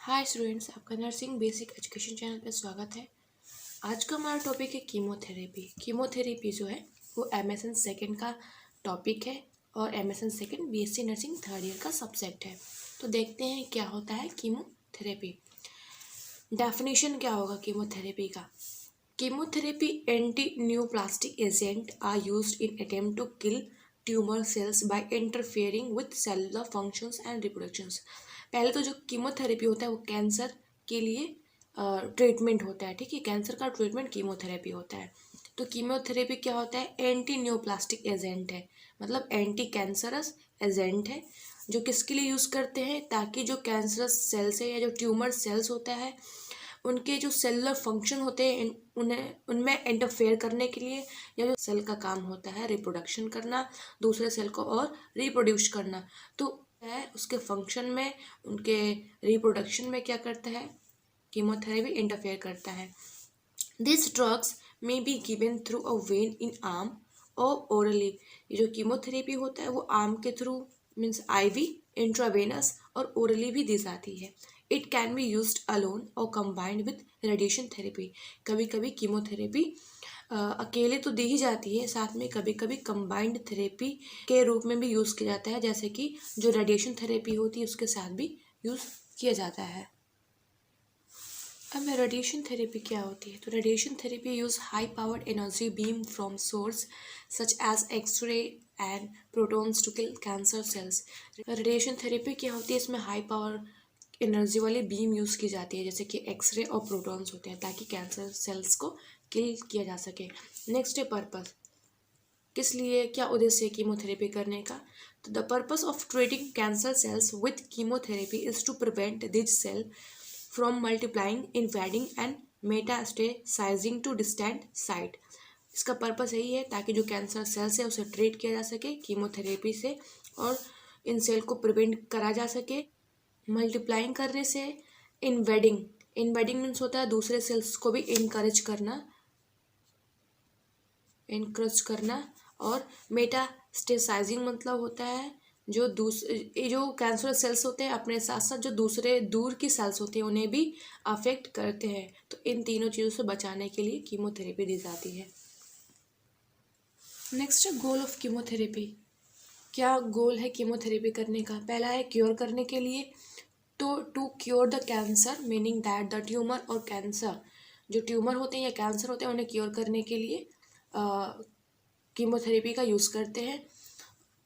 Hi students, आपका nursing basic education channel पे स्वागत है। आज का हमारा टॉपिक है कीमोथेरेपी। कीमोथेरेपी जो है वो एमएसएन सेकंड का टॉपिक है और MSN second BSc nursing third year का सब्जेक्ट है। तो देखते हैं क्या होता है कीमोथेरेपी। डेफिनेशन क्या होगा कीमोथेरेपी का। Chemotherapy anti neoplastic agent are used in attempt to kill tumour cells by interfering with cellular functions and reproductions. पहले तो जो कीमोथेरेपी होता है वो कैंसर के लिए ट्रीटमेंट होता है। ठीक है, कैंसर का ट्रीटमेंट कीमोथेरेपी होता है। तो कीमोथेरेपी क्या होता है, एंटी न्यूप्लास्टिक एजेंट है, मतलब एंटी कैंसरस एजेंट है। जो किसके लिए यूज़ करते हैं, ताकि जो कैंसरस सेल्स है या जो ट्यूमर सेल्स होता है उनके जो सेलुलर फंक्शन होते हैं उन्हें उनमें इंटरफेयर करने के लिए, या जो सेल का काम होता है रिप्रोडक्शन करना, दूसरे सेल को और रिप्रोड्यूस करना, तो है उसके फंक्शन में, उनके रिप्रोडक्शन में क्या करता है, कीमोथेरेपी इंटरफेयर करता है। This drugs may be given through a when in arm और ओरली। ये जो कीमोथेरेपी होता है वो आर्म के थ्रू मीन्स आईवी, इंट्रावेनस और ओरली भी दी जाती है। It can be used alone और कंबाइंड विद रेडिएशन थेरेपी। कभी कभी कीमोथेरेपी अकेले तो दी ही जाती है, साथ में कभी कभी कंबाइंड थेरेपी के रूप में भी यूज़ किया जाता है, जैसे कि जो रेडिएशन थेरेपी होती है उसके साथ भी यूज़ किया जाता है। अब रेडिएशन थेरेपी क्या होती है, तो radiation therapy use high powered energy beam from source such as x-ray and protons to kill cancer cells. Radiation therapy क्या होती है, इसमें हाई पावर एनर्जी वाली बीम यूज़ की जाती है, जैसे कि एक्सरे और प्रोटॉन्स होते हैं, ताकि कैंसर सेल्स को किल किया जा सके। नेक्स्ट है पर्पस, किस लिए, क्या उद्देश्य है कीमोथेरेपी करने का। तो the purpose of treating cancer cells with chemotherapy is to prevent this cell from multiplying, invading and metastasizing to distant site। इसका पर्पस यही है ताकि जो कैंसर सेल्स है उसे ट्रीट किया जा सके कीमोथेरेपी से और इन सेल को प्रिवेंट करा जा सके मल्टीप्लाइंग करने से। इन्वेडिंग मीन्स होता है दूसरे सेल्स को भी इनकरेज करना और मेटास्टेसाइजिंग मतलब होता है जो कैंसर सेल्स होते हैं अपने साथ साथ जो दूसरे दूर की सेल्स होते हैं उन्हें भी अफेक्ट करते हैं। तो इन तीनों चीज़ों से बचाने के लिए कीमोथेरेपी दी जाती है। नेक्स्ट है गोल ऑफ कीमोथेरेपी। क्या गोल है कीमोथेरेपी करने का। पहला है क्योर करने के लिए, तो to cure the cancer meaning that the tumour और कैंसर, जो ट्यूमर होते हैं या कैंसर होते हैं उन्हें क्योर करने के लिए कीमोथेरेपी का यूज़ करते हैं,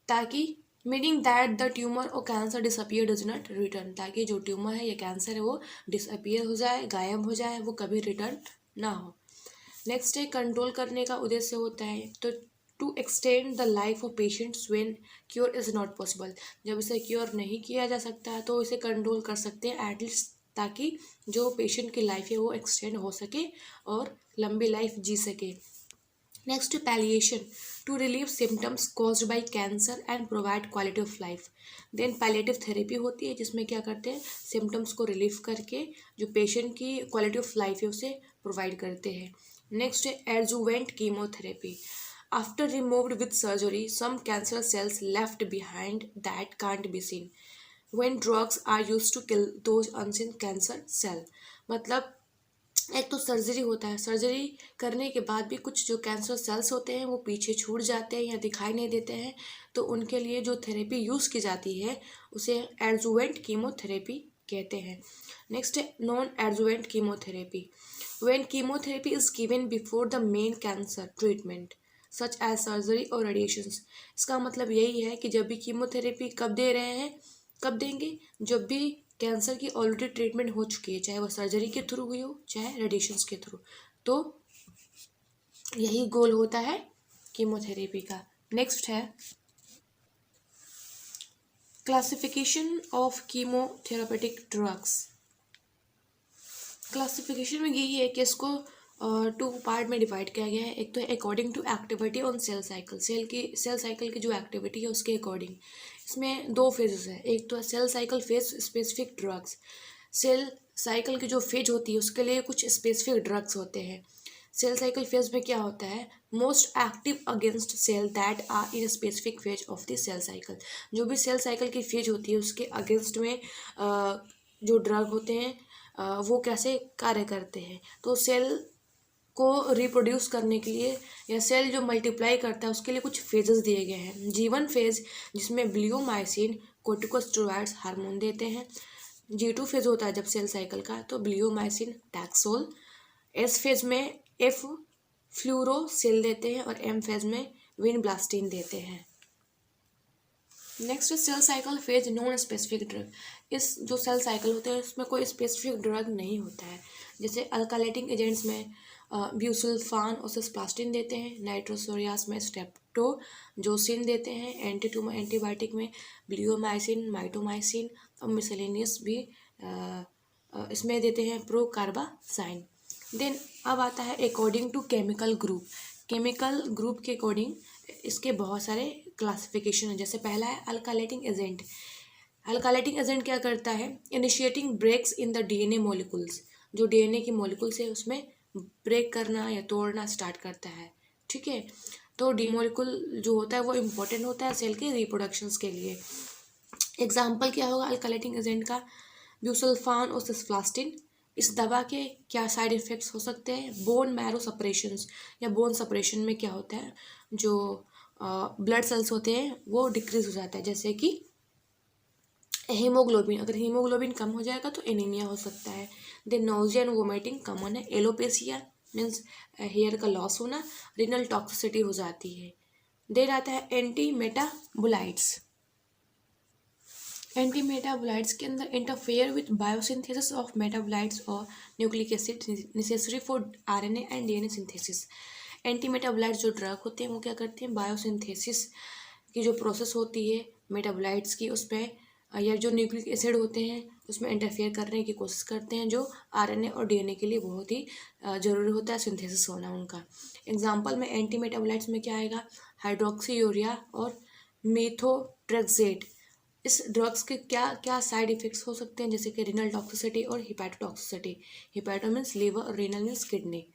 ताकि मीनिंग दैट द ट्यूमर और cancer disappear does not return, ताकि जो ट्यूमर है या कैंसर है वो डिसअपियर हो जाए, गायब हो जाए, वो कभी रिटर्न ना हो। नेक्स्ट है कंट्रोल करने का उद्देश्य होता है, तो to extend the life of patients when cure is not possible. जब इसे क्योर नहीं किया जा सकता है तो इसे कंट्रोल कर सकते हैं एटलीस्ट, ताकि जो पेशेंट की लाइफ है वो एक्सटेंड हो सके और लंबी लाइफ जी सके। Next palliation, to relieve symptoms caused by cancer and provide quality of life. Then palliative therapy होती है जिसमें क्या करते हैं, सिम्टम्स को रिलीव करके जो पेशेंट की क्वालिटी ऑफ लाइफ है उसे प्रोवाइड करते हैं। नेक्स्ट है adjuvant chemotherapy. After removed with surgery some cancer cells left behind that can't be seen when drugs are used to kill those unseen cancer cell. मतलब एक तो surgery होता है, सर्जरी करने के बाद भी कुछ जो कैंसर सेल्स होते हैं वो पीछे छूट जाते हैं या दिखाई नहीं देते हैं, तो उनके लिए जो थेरेपी यूज़ की जाती है उसे एडजुवेंट कीमोथेरेपी कहते हैं। नेक्स्ट है non adjuvant chemotherapy, when chemotherapy is given before the main cancer treatment such as surgery और रेडिएशंस। इसका मतलब यही है कि जब भी कीमोथेरेपी कब दे रहे हैं, कब देंगे, जब भी कैंसर की ऑलरेडी ट्रीटमेंट हो चुकी है, चाहे वो सर्जरी के थ्रू हुई हो चाहे रेडिएशंस के थ्रू। तो यही गोल होता है कीमोथेरेपी का। नेक्स्ट है क्लासिफिकेशन ऑफ कीमोथेरापेटिक ड्रग्स। क्लासिफिकेशन में यही है कि इसको टू पार्ट में डिवाइड किया गया है। एक तो according to activity on cell cycle, cell cycle की जो एक्टिविटी है उसके अकॉर्डिंग। इसमें दो फेजेस है, एक तो cell cycle phase specific drugs. Cell cycle की जो फेज होती है उसके लिए कुछ स्पेसिफिक ड्रग्स होते हैं। सेल साइकिल फेज में क्या होता है, most active against cell that are in specific phase of the cell cycle. जो भी सेल साइकिल की फेज होती है उसके अगेंस्ट में जो ड्रग होते हैं वो कैसे कार्य करते हैं। तो सेल को रिप्रोड्यूस करने के लिए या सेल जो मल्टीप्लाई करता है उसके लिए कुछ फेजेस दिए गए हैं। G1 फेज जिसमें ब्लियोमाइसिन कोर्टिकोस्टेरॉइड्स हार्मोन देते हैं। G2 फेज होता है जब सेल साइकिल का, तो ब्लियोमाइसिन टैक्सोल। S फेज में एफ फ्लूरोसिल देते हैं और M फेज में विनब्लास्टिन देते हैं। Next cell cycle phase non specific drug. इस जो सेल साइकिल होते हैं उसमें कोई स्पेसिफिक ड्रग नहीं होता है। जैसे अल्कालेटिंग एजेंट्स में ब्यूसल्फान और सिस्प्लास्टिन देते हैं। नाइट्रोसोरियास में स्टेप्टोजोसिन देते हैं। एंटी ट्यूमर एंटीबायोटिक में ब्लियोमाइसिन माइटोमाइसिन और मिसलेनियस भी इसमें देते हैं प्रोकार्बासाइन। देन अब आता है according to chemical group. Chemical group के अकॉर्डिंग इसके बहुत सारे क्लासिफिकेशन है। जैसे पहला है अल्कालेटिंग एजेंट। अल्कालेटिंग एजेंट क्या करता है, initiating breaks in the DNA molecules. जो डीएनए की मॉलिक्यूल्स है उसमें ब्रेक करना या तोड़ना स्टार्ट करता है। ठीक है, तो डी मॉलिक्यूल जो होता है वो इम्पोर्टेंट होता है सेल के रिप्रोडक्शंस के लिए। एग्जाम्पल क्या होगा अल्कालेटिंग एजेंट का, ब्यूसल्फान और सिस्प्लास्टिन। इस दवा के क्या साइड इफ़ेक्ट्स हो सकते हैं, बोन मैरो सपरेशंस या बोन सपरेशन में क्या होता है, जो ब्लड सेल्स होते हैं वो डिक्रीज हो जाता है। जैसे कि हीमोग्लोबिन, अगर हीमोग्लोबिन कम हो जाएगा तो एनीमिया हो सकता है। Then nausea and vomiting common है। एलोपेसिया मीन्स हेयर का लॉस होना, रिनल टॉक्सिसिटी हो जाती है। देन आता है एंटी मेटाबोलाइट्स। एंटी मेटाबोलाइट्स के अंदर interfere with biosynthesis of metabolites और nucleic acid necessary for RNA and DNA synthesis. Anti metabolites जो ड्रग होते हैं वो क्या करते हैं, बायोसिंथेसिस की जो प्रोसेस होती है मेटाबोलाइट्स की उसमें या जो न्यूक्लिक एसिड होते हैं उसमें इंटरफेयर करने की कोशिश करते हैं, जो आरएनए और डीएनए के लिए बहुत ही ज़रूरी होता है सिंथेसिस होना उनका। एग्जांपल में एंटी मेटाबोलाइट्स में क्या आएगा, हाइड्रोक्सी यूरिया और मीथोट्रेक्सेट। इस ड्रग्स के क्या क्या साइड इफ़ेक्ट्स हो सकते हैं, जैसे कि रिनल टॉक्सिसिटी और हिपैटोटॉक्सिसिटी। हिपैटो मीन्स लीवर और रीनल मीन्स किडनी।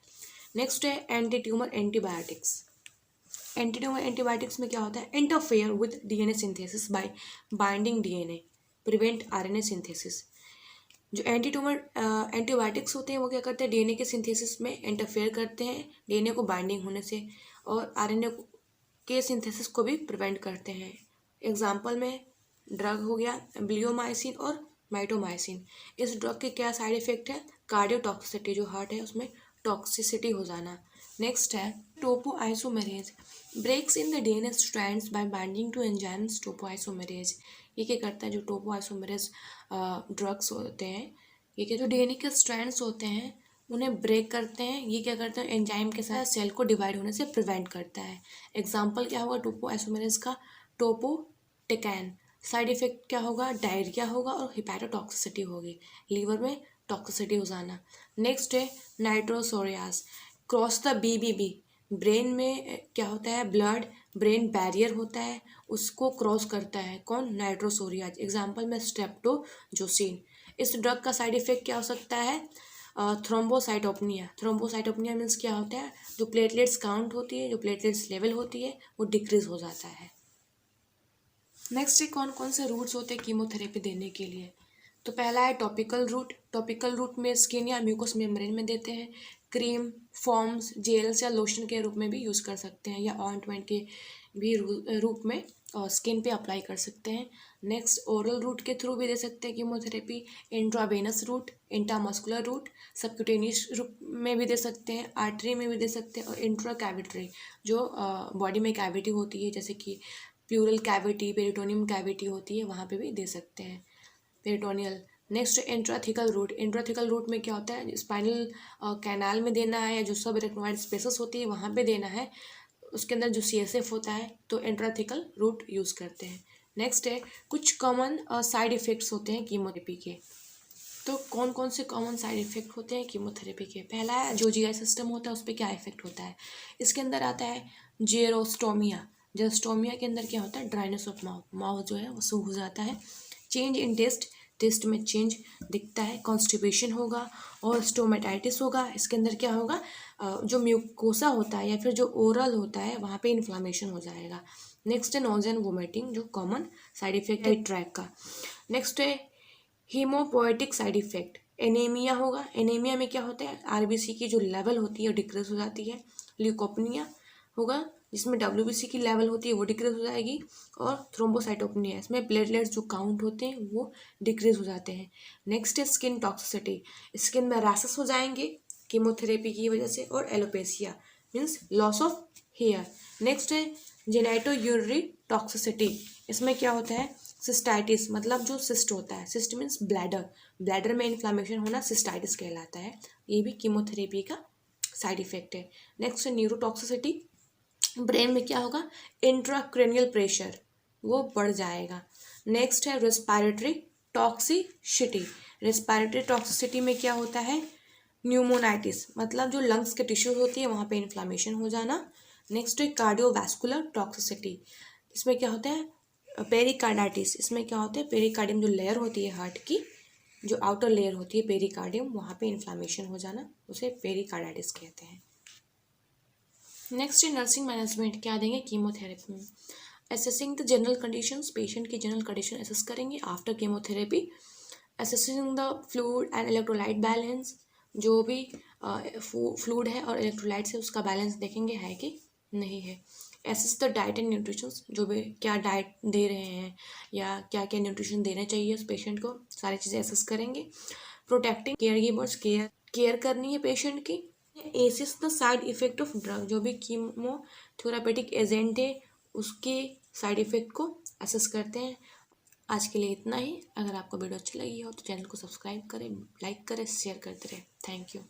नेक्स्ट है anti tumour antibiotics. Anti tumour antibiotics में क्या होता है, interfere with DNA synthesis by binding DNA, prevent RNA synthesis. जो एंटी ट्यूमर एंटीबायोटिक्स होते हैं वो क्या करते हैं, डीएनए के सिंथेसिस में इंटरफेयर करते हैं, डीएनए को बाइंडिंग होने से, और आरएनए के सिंथेसिस को भी प्रिवेंट करते हैं। एग्जाम्पल में ड्रग हो गया ब्लियोमाइसिन और माइटोमाइसिन। इस ड्रग के क्या साइड इफेक्ट है, कार्डियोटॉक्सिसिटी, जो हार्ट है उसमें टॉक्सिसिटी हो जाना। नेक्स्ट है topoisomerase, breaks in the DNA strands by binding to enzymes topoisomerase. ये क्या करता है, जो टोपोआइसोमेरेज ड्रग्स होते हैं ये क्या, जो डीएनए के स्ट्रैंड्स होते हैं उन्हें ब्रेक करते हैं। ये क्या करते हैं, एंजाइम के साथ सेल को डिवाइड होने से प्रिवेंट करता है। एग्जाम्पल क्या होगा टोपोआइसोमेरेज का, टोपोटेकैन। साइड इफेक्ट क्या होगा, डायरिया होगा और हिपैटोटॉक्सिसिटी होगी, लीवर में टॉक्सिसिटी हो जाना। नेक्स्ट है नाइट्रोसोरियास, क्रॉस द बीबीबी। ब्रेन में क्या होता है, ब्लड ब्रेन बैरियर होता है उसको क्रॉस करता है, कौन, नाइट्रोसोरियाज। एग्जाम्पल में स्ट्रेप्टोजोसिन। इस ड्रग का साइड इफेक्ट क्या हो सकता है, थ्रोम्बोसाइटोपनिया। थ्रोम्बोसाइटोपनिया मीन्स क्या होता है, जो प्लेटलेट्स काउंट होती है, जो प्लेटलेट्स लेवल होती है वो डिक्रीज हो जाता है। नेक्स्ट है कौन कौन से रूट्स होते हैं कीमोथेरेपी देने के लिए। तो पहला है टॉपिकल रूट। टॉपिकल रूट में स्किन या म्यूकोस मेम्ब्रेन में देते हैं। क्रीम, फॉर्म्स, जेल्स या लोशन के रूप में भी यूज़ कर सकते हैं, या ऑइंटमेंट के भी रूप में स्किन पे अप्लाई कर सकते हैं। नेक्स्ट ओरल रूट के थ्रू भी दे सकते हैं chemotherapy. Intravenous route, intramuscular route, subcutaneous route में भी दे सकते हैं, आर्टरी में भी दे सकते हैं, और इंट्रा कैविटरी जो बॉडी में कैविटी होती है, जैसे कि प्यूरल कैविटी, पेरिटोनियम कैविटी होती है, वहाँ पे भी दे सकते हैं, peritoneal. Next intrathecal route. Intrathecal route में क्या होता है, स्पाइनल कैनाल में देना है, या जो सब रेक्नोइड स्पेसेस होती है वहाँ पे देना है, उसके अंदर जो CSF होता है, तो इंट्राथिकल रूट यूज़ करते हैं। नेक्स्ट है कुछ कॉमन साइड इफ़ेक्ट्स होते हैं कीमोथेरेपी के। तो कौन कौन से कॉमन साइड इफ़ेक्ट होते हैं कीमोथेरेपी के। पहला है जो GI सिस्टम होता है उस पर क्या इफेक्ट होता है। इसके अंदर आता है जेरोस्टोमिया। जेरोस्टोमिया के अंदर क्या होता है, ड्राइनेस ऑफ माउथ, माउथ जो है वो सूख जाता है। चेंज इन टेस्ट, टेस्ट में चेंज दिखता है। कॉन्स्टिपेशन होगा और स्टोमेटाइटिस होगा। इसके अंदर क्या होगा, जो म्यूकोसा होता है या फिर जो ओरल होता है वहाँ पे इन्फ्लामेशन हो जाएगा। नेक्स्ट है नोजिया एंड वोमिटिंग, जो कॉमन साइड इफेक्ट है ट्रैक का। नेक्स्ट है हीमोपोएटिक साइड इफेक्ट, एनीमिया होगा। एनीमिया में क्या होता है, आरबीसी की जो लेवल होती है डिक्रीज हो जाती है। ल्यूकोपनिया होगा जिसमें डब्ल्यूबीसी की लेवल होती है वो डिक्रीज हो जाएगी। और थ्रोम्बोसाइटोपनिया, इसमें प्लेटलेट्स जो काउंट होते हैं वो डिक्रीज हो जाते हैं। नेक्स्ट है स्किन टॉक्सिसिटी, स्किन में रैशेस हो जाएंगे कीमोथेरेपी की वजह से। और alopecia means loss of hair. Next है जेनाइटो यूरिनरी टॉक्सिसिटी, इसमें क्या होता है, सिस्टाइटिस, मतलब जो सिस्ट होता है, सिस्ट मीन्स ब्लैडर, ब्लैडर में इन्फ्लामेशन होना सिस्टाइटिस कहलाता है। ये भी कीमोथेरेपी का साइड इफेक्ट है। नेक्स्ट है न्यूरोटॉक्सिसिटी, ब्रेन में क्या होगा, इंट्राक्रेनियल प्रेशर वो बढ़ जाएगा। नेक्स्ट है रेस्पिरेटरी टॉक्सिसिटी, रेस्पिरेटरी टॉक्सिसिटी में क्या होता है, न्यूमोनाइटिस, मतलब जो लंग्स के टिश्यू होती है वहाँ पे इन्फ्लामेशन हो जाना। नेक्स्ट है कार्डियोवैस्कुलर टॉक्सिसिटी, इसमें क्या होता है, पेरिकार्डाइटिस, इसमें क्या होता है, पेरिकार्डियम जो लेयर होती है हार्ट की, जो आउटर लेयर होती है पेरिकार्डियम, वहाँ पे इन्फ्लामेशन हो जाना, उसे पेरिकार्डाइटिस कहते हैं। नेक्स्ट है नर्सिंग मैनेजमेंट, क्या देंगे कीमोथेरेपी में, assessing the general conditions, patient की जनरल कंडीशन असेस करेंगे after chemotherapy. Assessing the fluid and electrolyte balance, जो भी फ्लूइड है और इलेक्ट्रोलाइट है उसका बैलेंस देखेंगे है कि नहीं है। Assess the diet and nutrition, जो भी क्या डाइट दे रहे हैं या क्या क्या न्यूट्रिशन देना चाहिए उस पेशेंट को, सारी चीज़ें एसेस करेंगे। प्रोटेक्टिंग केयर गिवर्स, केयर करनी है पेशेंट की। Assess the side effect of drug, जो भी कीमोथेरापेटिक एजेंट है उसके साइड इफेक्ट को असेस करते हैं। आज के लिए इतना ही। अगर आपको वीडियो अच्छी लगी हो तो चैनल को सब्सक्राइब करें, लाइक करें, शेयर करते रहें। Thank you.